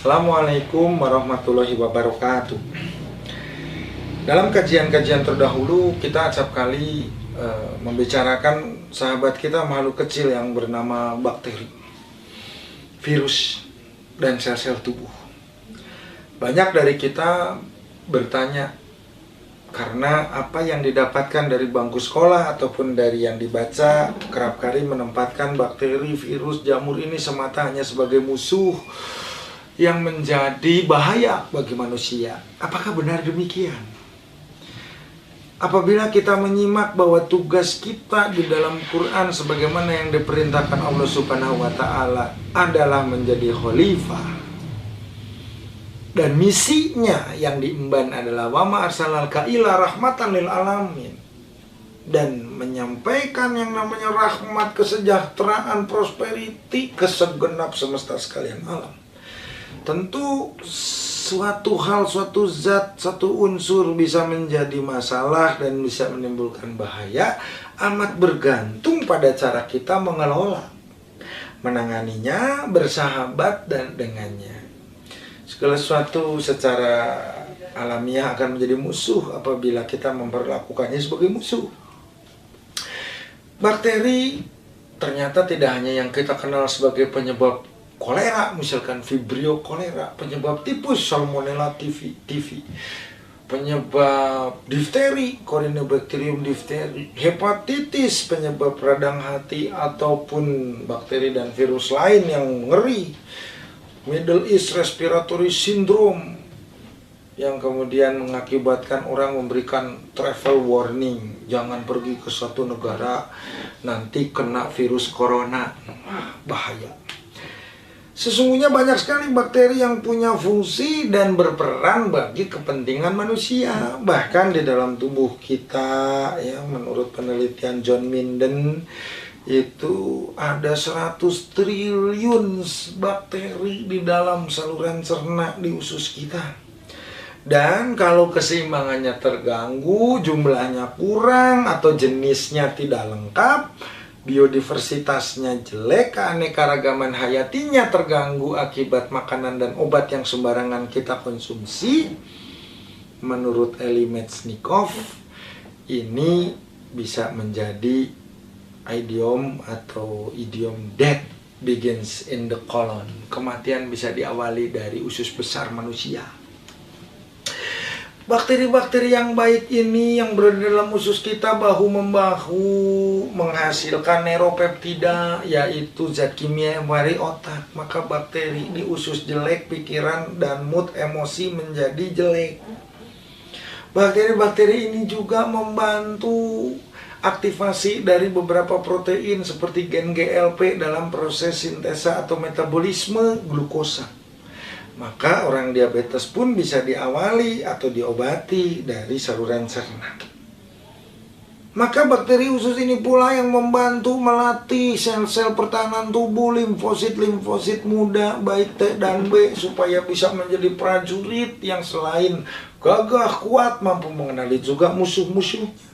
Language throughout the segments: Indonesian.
Assalamualaikum warahmatullahi wabarakatuh. Dalam kajian-kajian terdahulu kita acap kali membicarakan sahabat kita makhluk kecil yang bernama bakteri, virus, dan sel-sel tubuh. Banyak dari kita bertanya karena apa yang didapatkan dari bangku sekolah ataupun dari yang dibaca kerap kali menempatkan bakteri, virus, jamur ini semata hanya sebagai musuh yang menjadi bahaya bagi manusia. Apakah benar demikian? Apabila kita menyimak bahwa tugas kita di dalam Quran sebagaimana yang diperintahkan Allah Subhanahu wa taala adalah menjadi khalifah, dan misinya yang diemban adalah wa ma arsalnaka illa rahmatan lil alamin, dan menyampaikan yang namanya rahmat, kesejahteraan, prosperity ke segenap semesta sekalian alam. Tentu suatu hal, suatu zat, satu unsur bisa menjadi masalah dan bisa menimbulkan bahaya amat bergantung pada cara kita mengelola, menanganinya, bersahabat dan dengannya. Segala sesuatu secara alamiah akan menjadi musuh apabila kita memperlakukannya sebagai musuh. Bakteri ternyata tidak hanya yang kita kenal sebagai penyebab kolera, misalkan Vibrio kolera, penyebab tipus Salmonella typhi, penyebab difteri Corynebacterium diphtheri, hepatitis, penyebab radang hati ataupun bakteri dan virus lain yang ngeri, Middle East Respiratory Syndrome yang kemudian mengakibatkan orang memberikan travel warning, jangan pergi ke suatu negara nanti kena virus corona, bahaya. Sesungguhnya banyak sekali bakteri yang punya fungsi dan berperan bagi kepentingan manusia. Bahkan di dalam tubuh kita, ya, menurut penelitian John Minden, itu ada 100 triliun bakteri di dalam saluran cerna di usus kita. Dan kalau keseimbangannya terganggu, jumlahnya kurang atau jenisnya tidak lengkap, biodiversitasnya jelek, keanekaragaman hayatinya terganggu akibat makanan dan obat yang sembarangan kita konsumsi, menurut Elie Metchnikoff, ini bisa menjadi idiom atau idiom death begins in the colon. Kematian bisa diawali dari usus besar manusia. Bakteri-bakteri yang baik ini yang berada dalam usus kita bahu-membahu menghasilkan neuropeptida, yaitu zat kimia yang dari otak. Maka bakteri di usus jelek, pikiran dan mood emosi menjadi jelek. Bakteri-bakteri ini juga membantu aktivasi dari beberapa protein seperti gen GLP dalam proses sintesa atau metabolisme glukosa. Maka orang diabetes pun bisa diawali atau diobati dari saluran cerna. Maka bakteri usus ini pula yang membantu melatih sel-sel pertahanan tubuh, limfosit muda baik T dan B, supaya bisa menjadi prajurit yang selain gagah kuat mampu mengenali juga musuh-musuhnya.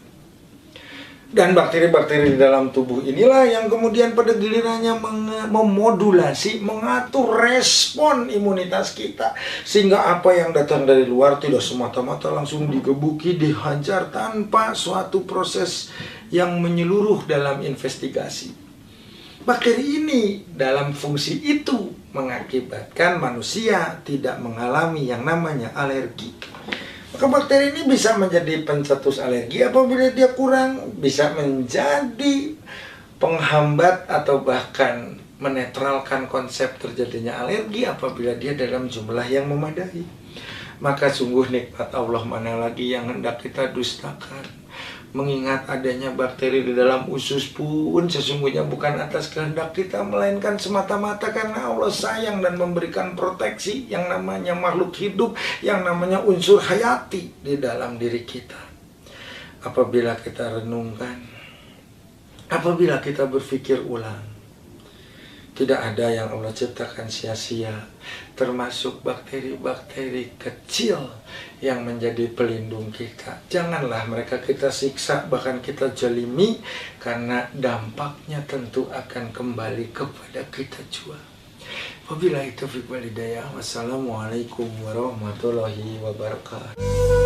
Dan bakteri-bakteri di dalam tubuh inilah yang kemudian pada gilirannya memodulasi, mengatur respon imunitas kita, sehingga apa yang datang dari luar tidak semata-mata langsung digebuki, dihajar tanpa suatu proses yang menyeluruh dalam investigasi. Bakteri ini dalam fungsi itu mengakibatkan manusia tidak mengalami yang namanya alergi. Maka bakteri ini bisa menjadi pencetus alergi apabila dia kurang, bisa menjadi penghambat atau bahkan menetralkan konsep terjadinya alergi apabila dia dalam jumlah yang memadai. Maka sungguh nikmat Allah mana lagi yang hendak kita dustakan. Mengingat adanya bakteri di dalam usus pun sesungguhnya bukan atas kehendak kita, melainkan semata-mata karena Allah sayang dan memberikan proteksi yang namanya makhluk hidup, yang namanya unsur hayati di dalam diri kita. Apabila kita renungkan, apabila kita berpikir ulang, tidak ada yang Allah ciptakan sia-sia, termasuk bakteri-bakteri kecil yang menjadi pelindung kita. Janganlah mereka kita siksa, bahkan kita zalimi, karena dampaknya tentu akan kembali kepada kita juga. Wabillahi taufiq wal hidayah. Wassalamualaikum warahmatullahi wabarakatuh.